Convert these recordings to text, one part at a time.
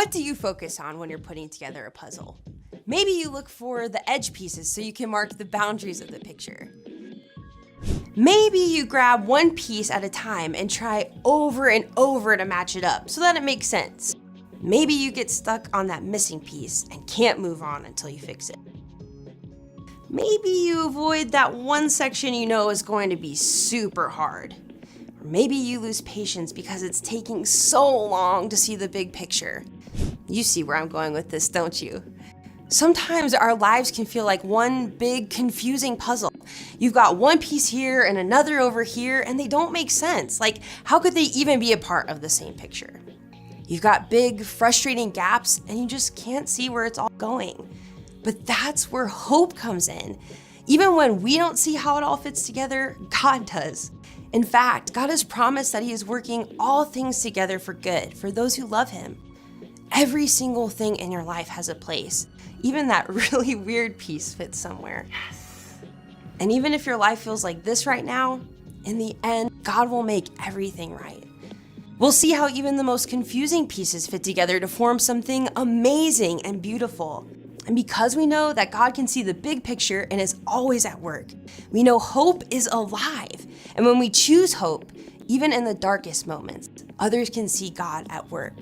What do you focus on when you're putting together a puzzle? Maybe you look for the edge pieces so you can mark the boundaries of the picture. Maybe you grab one piece at a time and try over and over to match it up so that it makes sense. Maybe you get stuck on that missing piece and can't move on until you fix it. Maybe you avoid that one section you know is going to be super hard. Or maybe you lose patience because it's taking so long to see the big picture. You see where I'm going with this, don't you? Sometimes our lives can feel like one big confusing puzzle. You've got one piece here and another over here, and they don't make sense. Like, how could they even be a part of the same picture? You've got big, frustrating gaps, and you just can't see where it's all going. But that's where hope comes in. Even when we don't see how it all fits together, God does. In fact, God has promised that He is working all things together for good for those who love Him. Every single thing in your life has a place. Even that really weird piece fits somewhere. Yes. And even if your life feels like this right now, in the end, God will make everything right. We'll see how even the most confusing pieces fit together to form something amazing and beautiful. And because we know that God can see the big picture and is always at work, we know hope is alive. And when we choose hope, even in the darkest moments, others can see God at work.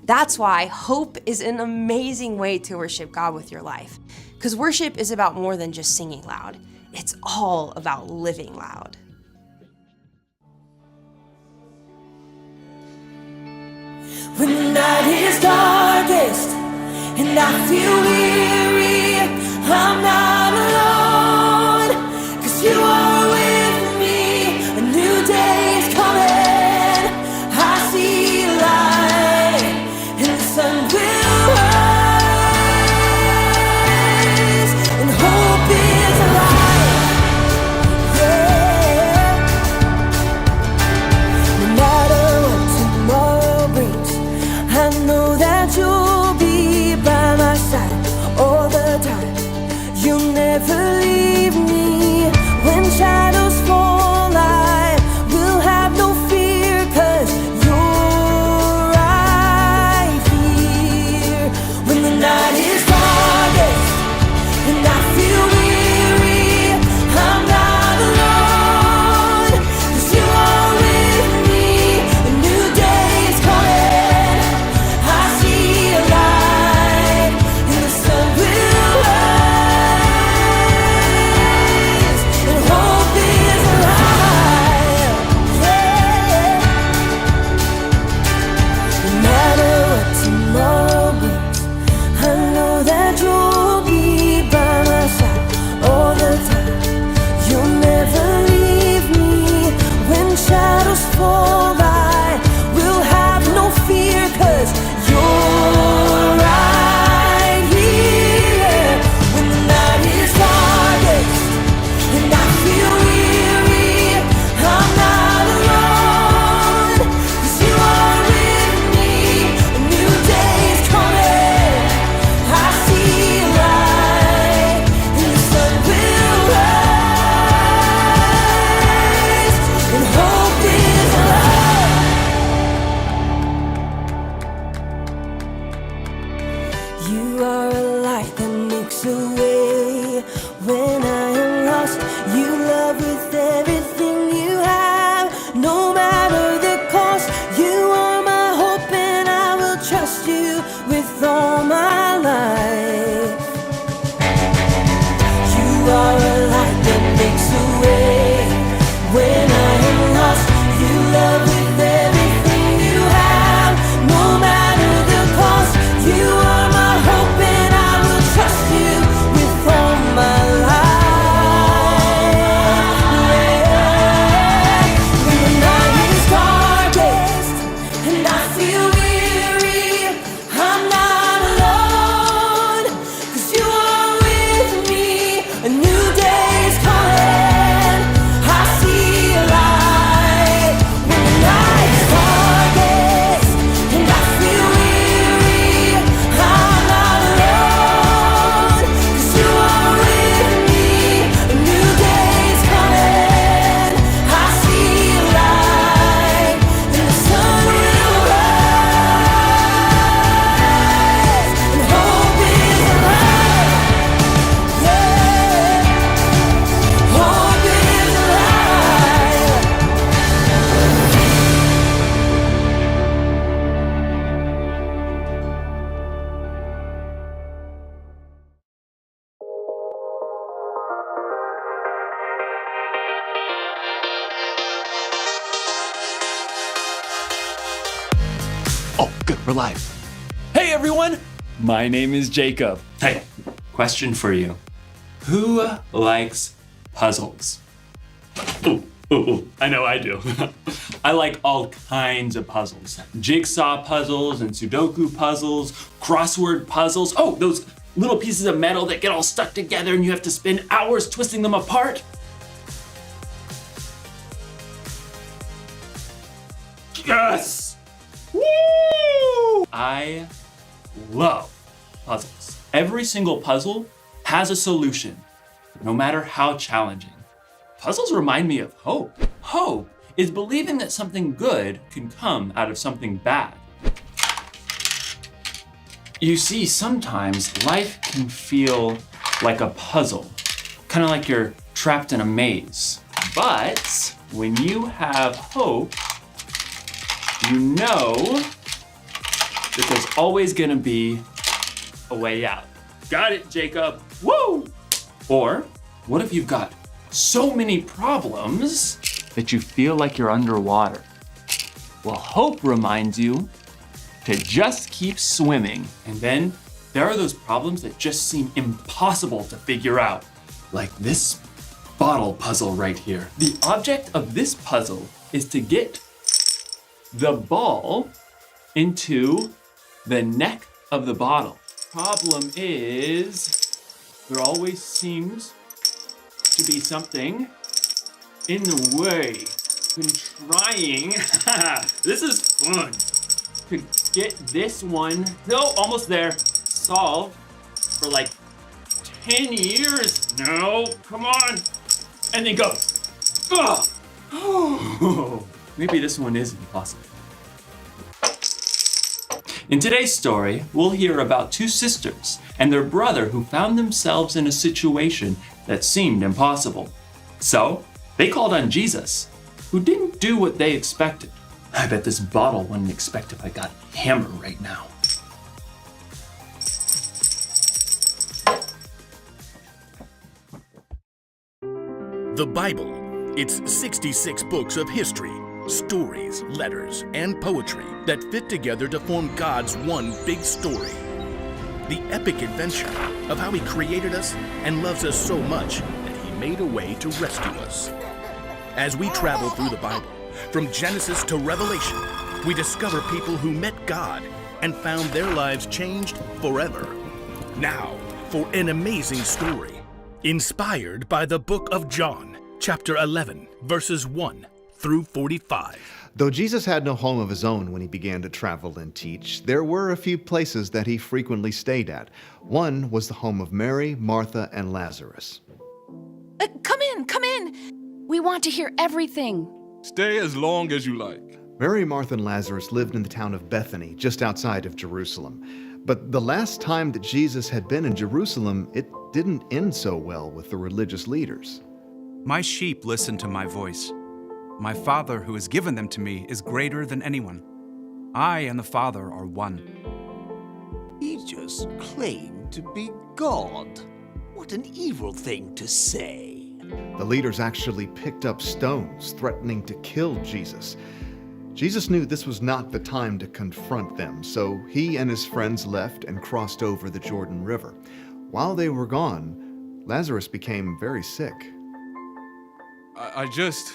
That's why hope is an amazing way to worship God with your life. Because worship is about more than just singing loud. It's all about living loud. When the night is darkest and I feel weary, I'm not alone, 'cause you are with me. A new day is coming, I see light, and the sun will rise, and hope is alive, yeah. No matter what tomorrow brings, I know that you'll be by my side all the time. You'll never leave me. When shadows fall, I will have no fear, 'cause you're right here. When the night is darkest and I feel weary, I'm not alone, 'cause you are with me. A new day is coming, I see a light, and the sun will rise, and hope is alive, yeah. No matter what tomorrow brings, I know that you'll be by my side all the time. You'll never leave me. When shadows fall, I will have no fear, 'cause you're right here. When the night is darkest and I feel weary, I'm not alone, 'cause you are with me. A new day is coming, I see light, and the sun will rise, and hope is alive. You are a light that makes a way when I am lost. You love with everything you have, no matter the cost. You are my hope, and I will trust you with all my life. You are a light that makes a way when I am lost. You love with everything you have, no matter the cost. You are my hope, and I will trust you with all my life, yeah. When the night is darkest and I feel weary, I'm not alone, 'cause you are with me. A new day is coming, good for life. Hey everyone, my name is Jacob. Hey, question for you. Who likes puzzles? Ooh, I know I do. I like all kinds of puzzles. Jigsaw puzzles and Sudoku puzzles, crossword puzzles. Oh, those little pieces of metal that get all stuck together and you have to spend hours twisting them apart. Yes! Woo! I love puzzles. Every single puzzle has a solution, no matter how challenging. Puzzles remind me of hope. Hope is believing that something good can come out of something bad. You see, sometimes life can feel like a puzzle, kind of like you're trapped in a maze. But when you have hope, you know that there's always gonna be a way out. Got it, Jacob. Woo! Or what if you've got so many problems that you feel like you're underwater? Well, hope reminds you to just keep swimming. And then there are those problems that just seem impossible to figure out, like this bottle puzzle right here. The object of this puzzle is to get the ball into the neck of the bottle. Problem is, there always seems to be something in the way. Been trying, this is fun, to get this one, no, almost there, solved for like 10 years. No, come on. And then go. Oh, maybe this one is impossible. In today's story, we'll hear about two sisters and their brother who found themselves in a situation that seemed impossible. So, they called on Jesus, who didn't do what they expected. I bet this bottle wouldn't expect if I got a hammer right now. The Bible. It's 66 books of history, stories, letters, and poetry that fit together to form God's one big story. The epic adventure of how He created us and loves us so much that He made a way to rescue us. As we travel through the Bible, from Genesis to Revelation, we discover people who met God and found their lives changed forever. Now, for an amazing story, inspired by the book of John, chapter 11, verses 1 through 45. Though Jesus had no home of his own when he began to travel and teach, there were a few places that he frequently stayed at. One was the home of Mary, Martha, and Lazarus. Come in. We want to hear everything. Stay as long as you like. Mary, Martha, and Lazarus lived in the town of Bethany, just outside of Jerusalem. But the last time that Jesus had been in Jerusalem, it didn't end so well with the religious leaders. My sheep listen to my voice. My Father who has given them to me is greater than anyone. I and the Father are one. He just claimed to be God. What an evil thing to say. The leaders actually picked up stones, threatening to kill Jesus. Jesus knew this was not the time to confront them, so he and his friends left and crossed over the Jordan River. While they were gone, Lazarus became very sick. I just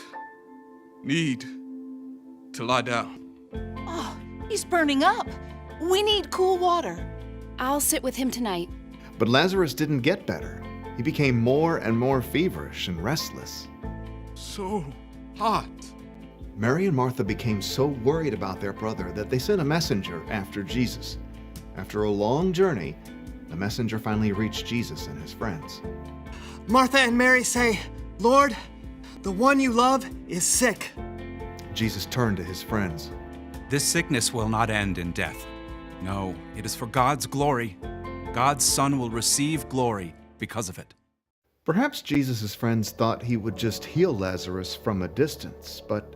need to lie down. Oh, he's burning up. We need cool water. I'll sit with him tonight. But Lazarus didn't get better. He became more and more feverish and restless. So hot. Mary and Martha became so worried about their brother that they sent a messenger after Jesus. After a long journey, the messenger finally reached Jesus and his friends. Martha and Mary say, "Lord, the one you love is sick." Jesus turned to his friends. This sickness will not end in death. No, it is for God's glory. God's Son will receive glory because of it. Perhaps Jesus' friends thought he would just heal Lazarus from a distance, but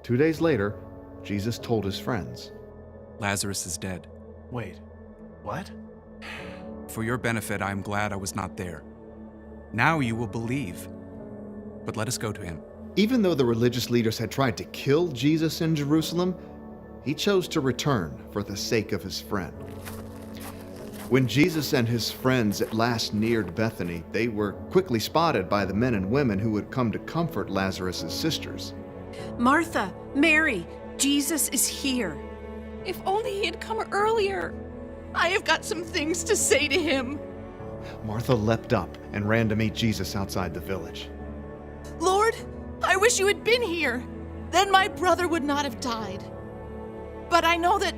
2 days later, Jesus told his friends, Lazarus is dead. Wait, what? For your benefit, I am glad I was not there. Now you will believe. But let us go to him. Even though the religious leaders had tried to kill Jesus in Jerusalem, he chose to return for the sake of his friend. When Jesus and his friends at last neared Bethany, they were quickly spotted by the men and women who had come to comfort Lazarus' sisters. Martha, Mary, Jesus is here. If only he had come earlier. I have got some things to say to him. Martha leapt up and ran to meet Jesus outside the village. Lord, I wish you had been here. Then my brother would not have died. But I know that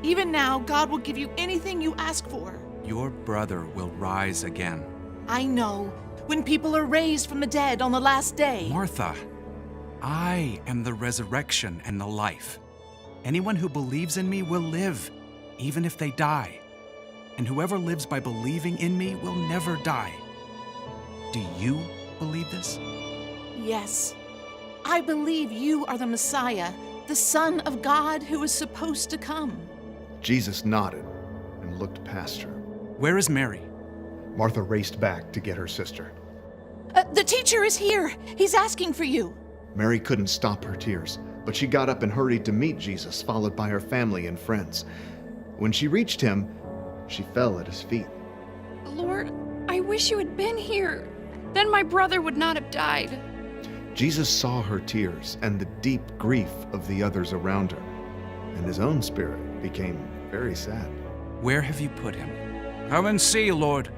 even now, God will give you anything you ask for. Your brother will rise again. I know, when people are raised from the dead on the last day. Martha, I am the resurrection and the life. Anyone who believes in me will live, even if they die. And whoever lives by believing in me will never die. Do you believe this? Yes, I believe you are the Messiah, the Son of God who is supposed to come. Jesus nodded and looked past her. Where is Mary? Martha raced back to get her sister. The teacher is here. He's asking for you. Mary couldn't stop her tears, but she got up and hurried to meet Jesus, followed by her family and friends. When she reached him, she fell at his feet. Lord, I wish you had been here. Then my brother would not have died. Jesus saw her tears and the deep grief of the others around her, and his own spirit became very sad. Where have you put him? Come and see, Lord.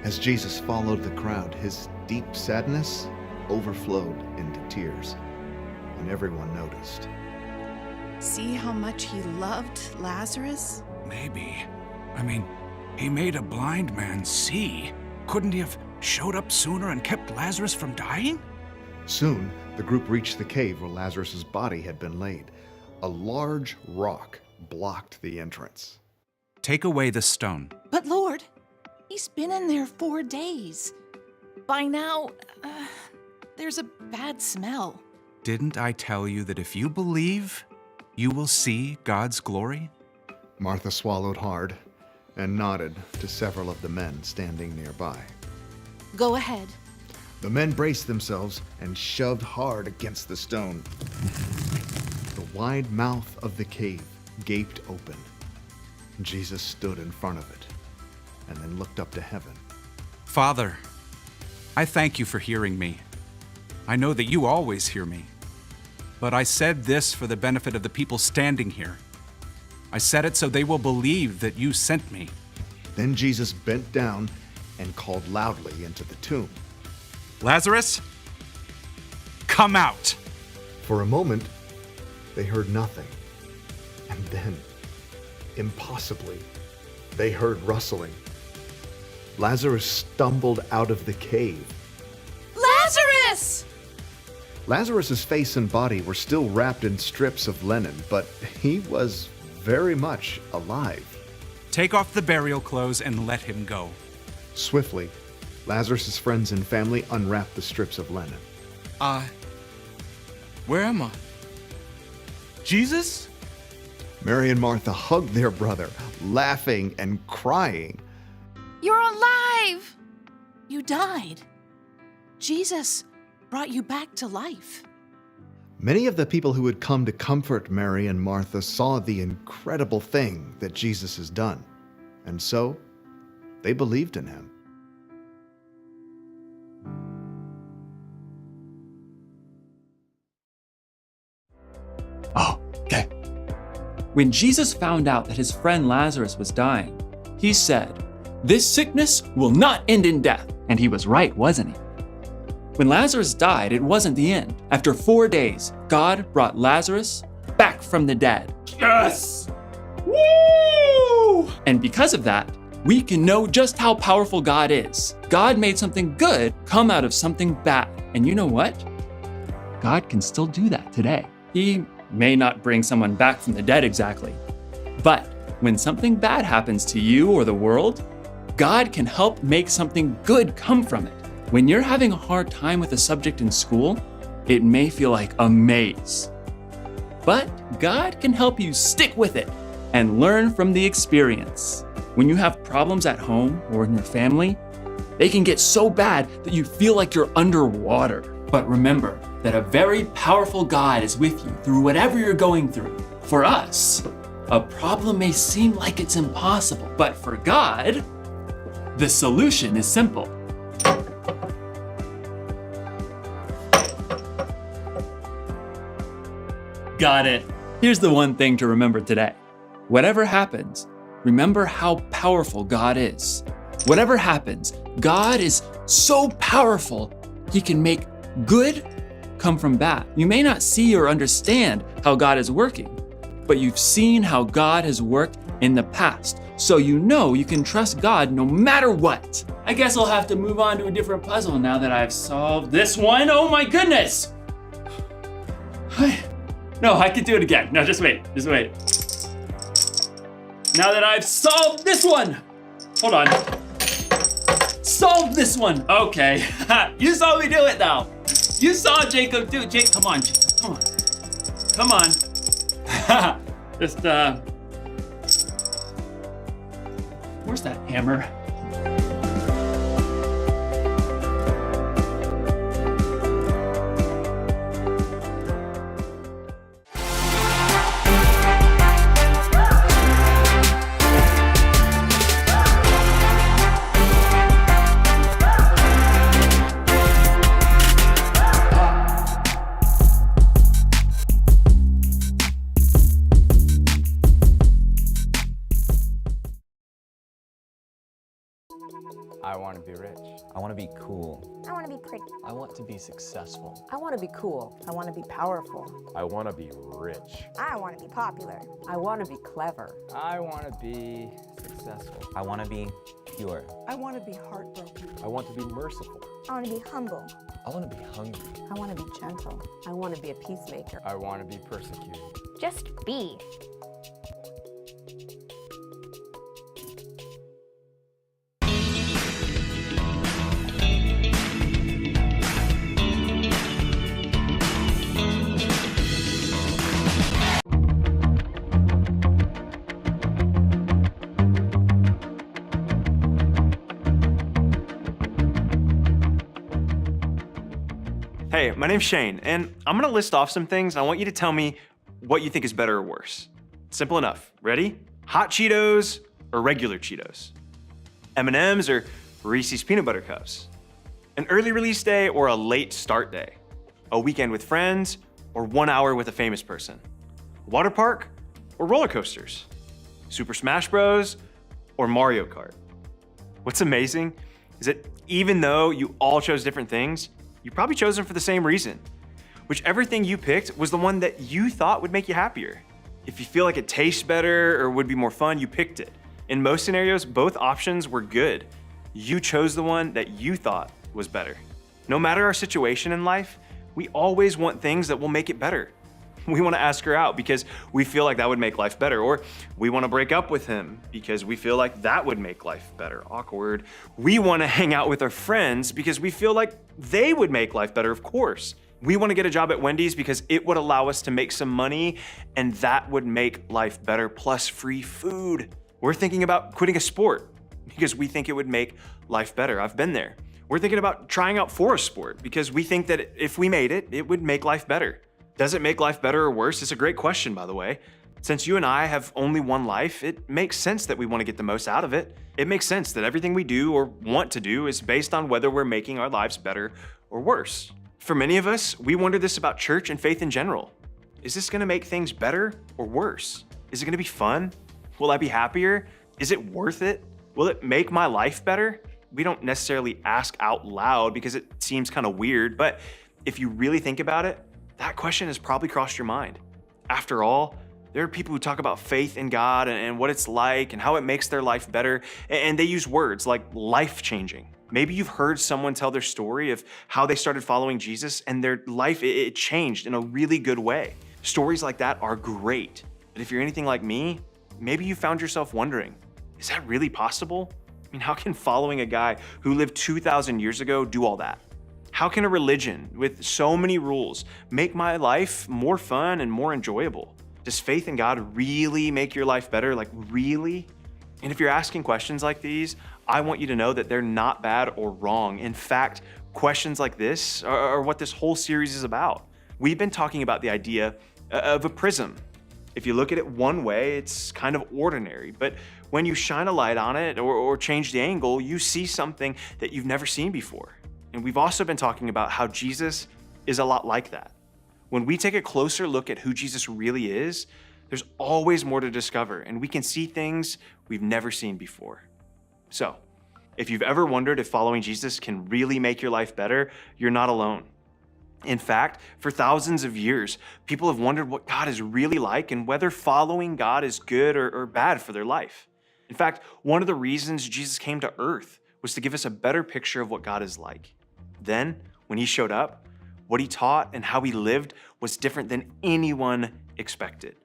As Jesus followed the crowd, his deep sadness overflowed into tears, and everyone noticed. See how much he loved Lazarus? Maybe. I mean, he made a blind man see. Couldn't he have showed up sooner and kept Lazarus from dying? Soon, the group reached the cave where Lazarus' body had been laid. A large rock blocked the entrance. Take away the stone. But Lord, he's been in there 4 days. By now, there's a bad smell. Didn't I tell you that if you believe, you will see God's glory? Martha swallowed hard and nodded to several of the men standing nearby. Go ahead. The men braced themselves and shoved hard against the stone. The wide mouth of the cave gaped open. Jesus stood in front of it and then looked up to heaven. Father, I thank you for hearing me. I know that you always hear me. But I said this for the benefit of the people standing here. I said it so they will believe that you sent me. Then Jesus bent down and called loudly into the tomb. Lazarus, come out. For a moment, they heard nothing. And then, impossibly, they heard rustling. Lazarus stumbled out of the cave. Lazarus! Lazarus' face and body were still wrapped in strips of linen, but he was very much alive. Take off the burial clothes and let him go. Swiftly, Lazarus' friends and family unwrapped the strips of linen. Where am I? Jesus? Mary and Martha hugged their brother, laughing and crying. You're alive! You died. Jesus brought you back to life. Many of the people who had come to comfort Mary and Martha saw the incredible thing that Jesus has done, and so they believed in him. Oh, okay. When Jesus found out that his friend Lazarus was dying, he said, "This sickness will not end in death." And he was right, wasn't he? When Lazarus died, it wasn't the end. After 4 days, God brought Lazarus back from the dead. Yes! Woo! And because of that, we can know just how powerful God is. God made something good come out of something bad. And you know what? God can still do that today. He may not bring someone back from the dead exactly, but when something bad happens to you or the world, God can help make something good come from it. When you're having a hard time with a subject in school, it may feel like a maze. But God can help you stick with it and learn from the experience. When you have problems at home or in your family, they can get so bad that you feel like you're underwater. But remember that a very powerful God is with you through whatever you're going through. For us, a problem may seem like it's impossible, but for God, the solution is simple. Got it. Here's the one thing to remember today. Whatever happens, remember how powerful God is. Whatever happens, God is so powerful, he can make good come from bad. You may not see or understand how God is working, but you've seen how God has worked in the past. So you know you can trust God no matter what. I guess I'll have to move on to a different puzzle now that I've solved this one. Oh my goodness! No, I can do it again. No, just wait. Now that I've solved this one. Hold on. Solved this one. Okay. You saw me do it now. You saw Jacob do it. Jake, come on. Come on. Just, where's that hammer? I want to be rich. I want to be cool. I want to be pretty. I want to be successful. I want to be cool. I want to be powerful. I want to be rich. I want to be popular. I want to be clever. I want to be successful. I want to be pure. I want to be heartbroken. I want to be merciful. I want to be humble. I want to be hungry. I want to be gentle. I want to be a peacemaker. I want to be persecuted. Just be. Hey, my name's Shane, and I'm gonna list off some things, and I want you to tell me what you think is better or worse. Simple enough. Ready? Hot Cheetos or regular Cheetos? M&Ms or Reese's Peanut Butter Cups? An early release day or a late start day? A weekend with friends or 1 hour with a famous person? Water park or roller coasters? Super Smash Bros. Or Mario Kart? What's amazing is that even though you all chose different things, you probably chose them for the same reason. Whichever thing you picked was the one that you thought would make you happier. If you feel like it tastes better or would be more fun, you picked it. In most scenarios, both options were good. You chose the one that you thought was better. No matter our situation in life, we always want things that will make it better. We want to ask her out because we feel like that would make life better, or we want to break up with him because we feel like that would make life better. Awkward. We want to hang out with our friends because we feel like they would make life better, of course. We want to get a job at Wendy's because it would allow us to make some money and that would make life better, plus free food. We're thinking about quitting a sport because we think it would make life better. I've been there. We're thinking about trying out for a sport because we think that if we made it, it would make life better. Does it make life better or worse? It's a great question, by the way. Since you and I have only one life, it makes sense that we want to get the most out of it. It makes sense that everything we do or want to do is based on whether we're making our lives better or worse. For many of us, we wonder this about church and faith in general. Is this going to make things better or worse? Is it going to be fun? Will I be happier? Is it worth it? Will it make my life better? We don't necessarily ask out loud because it seems kind of weird, but if you really think about it, that question has probably crossed your mind. After all, there are people who talk about faith in God and what it's like and how it makes their life better, and they use words like life-changing. Maybe you've heard someone tell their story of how they started following Jesus and their life, it changed in a really good way. Stories like that are great. But if you're anything like me, maybe you found yourself wondering, is that really possible? I mean, how can following a guy who lived 2,000 years ago do all that? How can a religion with so many rules make my life more fun and more enjoyable? Does faith in God really make your life better? Like, really? And if you're asking questions like these, I want you to know that they're not bad or wrong. In fact, questions like this are what this whole series is about. We've been talking about the idea of a prism. If you look at it one way, it's kind of ordinary, but when you shine a light on it or change the angle, you see something that you've never seen before. And we've also been talking about how Jesus is a lot like that. When we take a closer look at who Jesus really is, there's always more to discover, and we can see things we've never seen before. So, if you've ever wondered if following Jesus can really make your life better, you're not alone. In fact, for thousands of years, people have wondered what God is really like and whether following God is good or bad for their life. In fact, one of the reasons Jesus came to earth was to give us a better picture of what God is like. Then, when he showed up, what he taught and how he lived was different than anyone expected.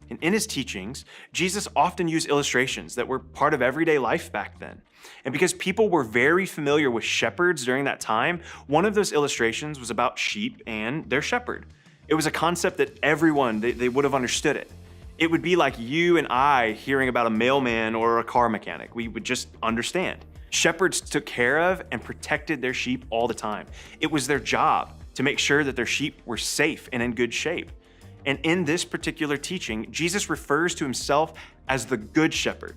And in his teachings, Jesus often used illustrations that were part of everyday life back then. And because people were very familiar with shepherds during that time, one of those illustrations was about sheep and their shepherd. It was a concept that everyone, they would have understood it. It would be like you and I hearing about a mailman or a car mechanic. We would just understand. Shepherds took care of and protected their sheep all the time. It was their job to make sure that their sheep were safe and in good shape. And in this particular teaching, Jesus refers to himself as the good shepherd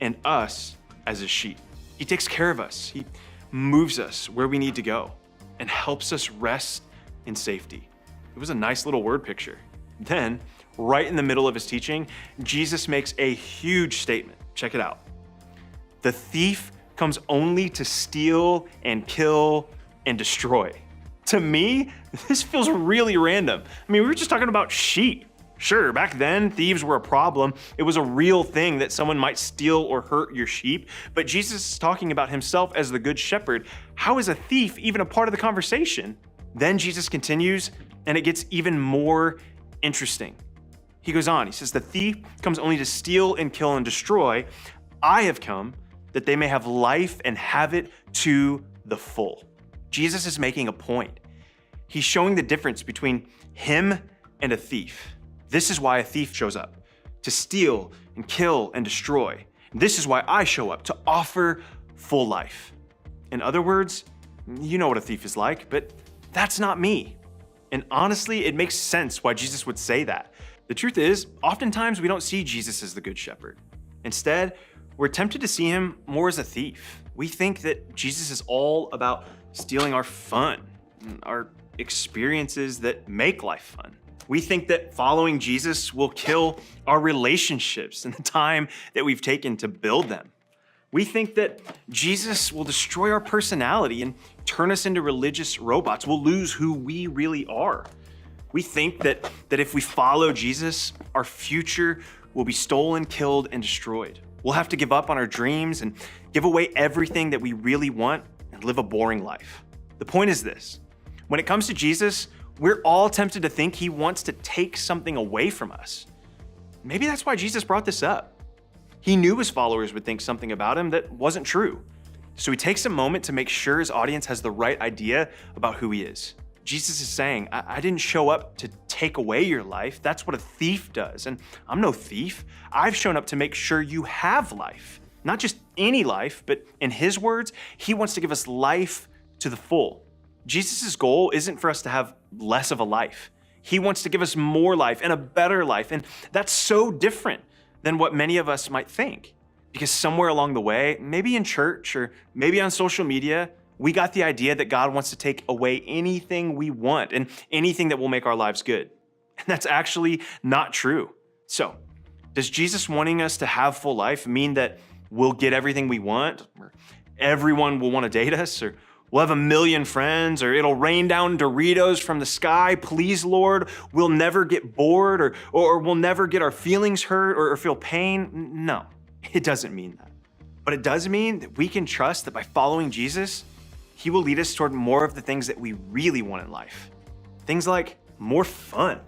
and us as his sheep. He takes care of us. He moves us where we need to go and helps us rest in safety. It was a nice little word picture. Then, right in the middle of his teaching, Jesus makes a huge statement. Check it out. The thief comes only to steal and kill and destroy. To me, this feels really random. I mean, we were just talking about sheep. Sure, back then, thieves were a problem. It was a real thing that someone might steal or hurt your sheep. But Jesus is talking about himself as the good shepherd. How is a thief even a part of the conversation? Then Jesus continues, and it gets even more interesting. He goes on, he says, the thief comes only to steal and kill and destroy. I have come that they may have life and have it to the full. Jesus is making a point. He's showing the difference between him and a thief. This is why a thief shows up, to steal and kill and destroy. This is why I show up, to offer full life. In other words, you know what a thief is like, but that's not me. And honestly, it makes sense why Jesus would say that. The truth is, oftentimes we don't see Jesus as the good shepherd. Instead, we're tempted to see him more as a thief. We think that Jesus is all about stealing our fun, our experiences that make life fun. We think that following Jesus will kill our relationships and the time that we've taken to build them. We think that Jesus will destroy our personality and turn us into religious robots. We'll lose who we really are. We think that if we follow Jesus, our future will be stolen, killed, and destroyed. We'll have to give up on our dreams and give away everything that we really want and live a boring life. The point is this: when it comes to Jesus, we're all tempted to think he wants to take something away from us. Maybe that's why Jesus brought this up. He knew his followers would think something about him that wasn't true. So he takes a moment to make sure his audience has the right idea about who he is. Jesus is saying, I didn't show up to take away your life. That's what a thief does. And I'm no thief. I've shown up to make sure you have life. Not just any life, but in his words, he wants to give us life to the full. Jesus' goal isn't for us to have less of a life. He wants to give us more life and a better life. And that's so different than what many of us might think. Because somewhere along the way, maybe in church or maybe on social media, we got the idea that God wants to take away anything we want and anything that will make our lives good. And that's actually not true. So, does Jesus wanting us to have full life mean that we'll get everything we want, or everyone will want to date us, or we'll have 1 million friends, or it'll rain down Doritos from the sky? Please, Lord, we'll never get bored, or we'll never get our feelings hurt or feel pain? No, it doesn't mean that. But it does mean that we can trust that by following Jesus, he will lead us toward more of the things that we really want in life. Things like more fun.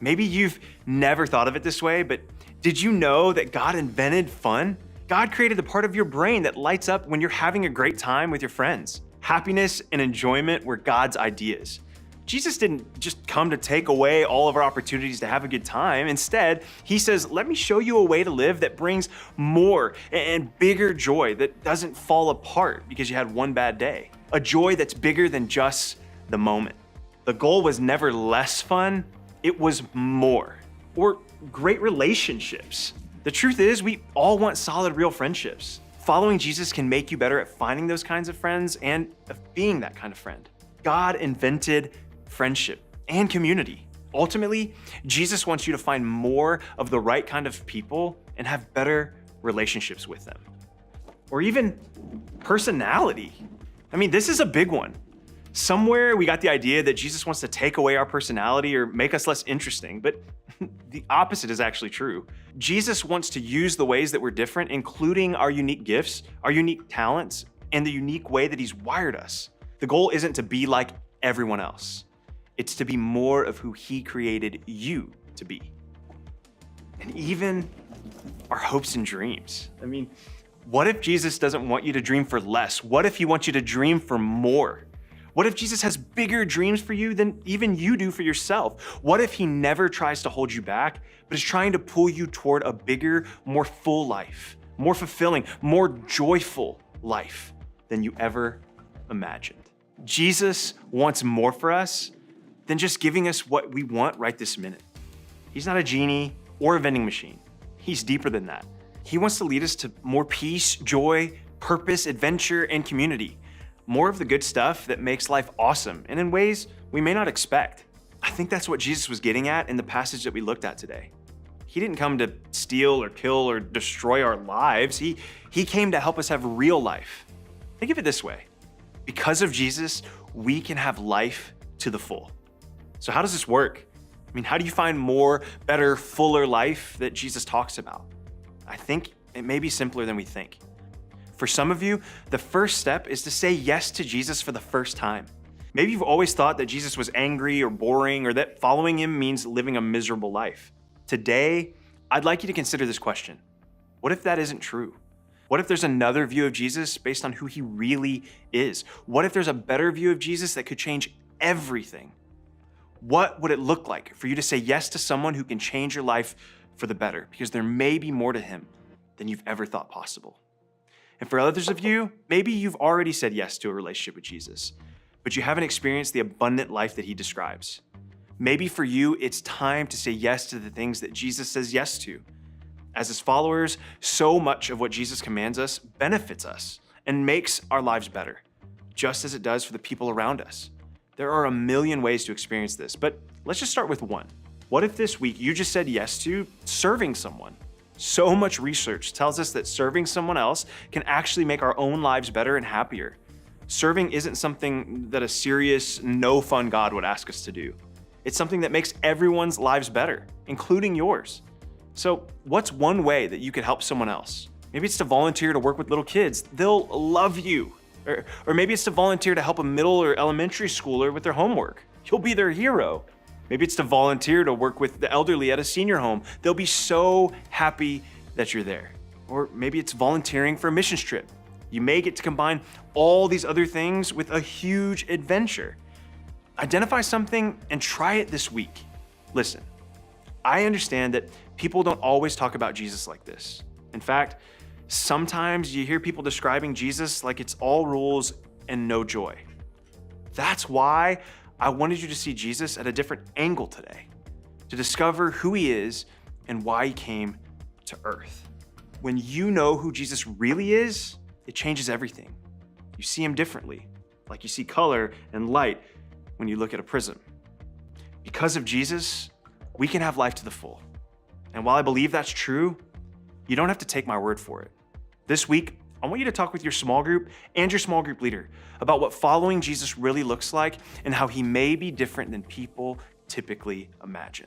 Maybe you've never thought of it this way, but did you know that God invented fun? God created the part of your brain that lights up when you're having a great time with your friends. Happiness and enjoyment were God's ideas. Jesus didn't just come to take away all of our opportunities to have a good time. Instead, he says, let me show you a way to live that brings more and bigger joy that doesn't fall apart because you had one bad day. A joy that's bigger than just the moment. The goal was never less fun, it was more. Or great relationships. The truth is, we all want solid, real friendships. Following Jesus can make you better at finding those kinds of friends and of being that kind of friend. God invented friendship and community. Ultimately, Jesus wants you to find more of the right kind of people and have better relationships with them. Or even personality. I mean, this is a big one. Somewhere we got the idea that Jesus wants to take away our personality or make us less interesting, but the opposite is actually true. Jesus wants to use the ways that we're different, including our unique gifts, our unique talents, and the unique way that he's wired us. The goal isn't to be like everyone else. It's to be more of who he created you to be. And even our hopes and dreams. I mean, what if Jesus doesn't want you to dream for less? What if he wants you to dream for more? What if Jesus has bigger dreams for you than even you do for yourself? What if he never tries to hold you back, but is trying to pull you toward a bigger, more full life, more fulfilling, more joyful life than you ever imagined? Jesus wants more for us than just giving us what we want right this minute. He's not a genie or a vending machine. He's deeper than that. He wants to lead us to more peace, joy, purpose, adventure, and community. More of the good stuff that makes life awesome and in ways we may not expect. I think that's what Jesus was getting at in the passage that we looked at today. He didn't come to steal or kill or destroy our lives. He came to help us have real life. Think of it this way. Because of Jesus, we can have life to the full. So how does this work? I mean, how do you find more, better, fuller life that Jesus talks about? I think it may be simpler than we think. For some of you, the first step is to say yes to Jesus for the first time. Maybe you've always thought that Jesus was angry or boring, or that following him means living a miserable life. Today, I'd like you to consider this question. What if that isn't true? What if there's another view of Jesus based on who he really is? What if there's a better view of Jesus that could change everything? What would it look like for you to say yes to someone who can change your life for the better? Because there may be more to him than you've ever thought possible. And for others of you, maybe you've already said yes to a relationship with Jesus, but you haven't experienced the abundant life that he describes. Maybe for you, it's time to say yes to the things that Jesus says yes to. As his followers, so much of what Jesus commands us benefits us and makes our lives better, just as it does for the people around us. There are a million ways to experience this, but let's just start with one. What if this week you just said yes to serving someone? So much research tells us that serving someone else can actually make our own lives better and happier. Serving isn't something that a serious, no-fun God would ask us to do. It's something that makes everyone's lives better, including yours. So what's one way that you could help someone else? Maybe it's to volunteer to work with little kids. They'll love you. Or maybe it's to volunteer to help a middle or elementary schooler with their homework. You'll be their hero. Maybe it's to volunteer to work with the elderly at a senior home. They'll be so happy that you're there. Or maybe it's volunteering for a missions trip. You may get to combine all these other things with a huge adventure. Identify something and try it this week. Listen, I understand that people don't always talk about Jesus like this. In fact, sometimes you hear people describing Jesus like it's all rules and no joy. That's why I wanted you to see Jesus at a different angle today, to discover who he is and why he came to earth. When you know who Jesus really is, it changes everything. You see him differently, like you see color and light when you look at a prism. Because of Jesus, we can have life to the full. And while I believe that's true, you don't have to take my word for it. This week, I want you to talk with your small group and your small group leader about what following Jesus really looks like and how he may be different than people typically imagine.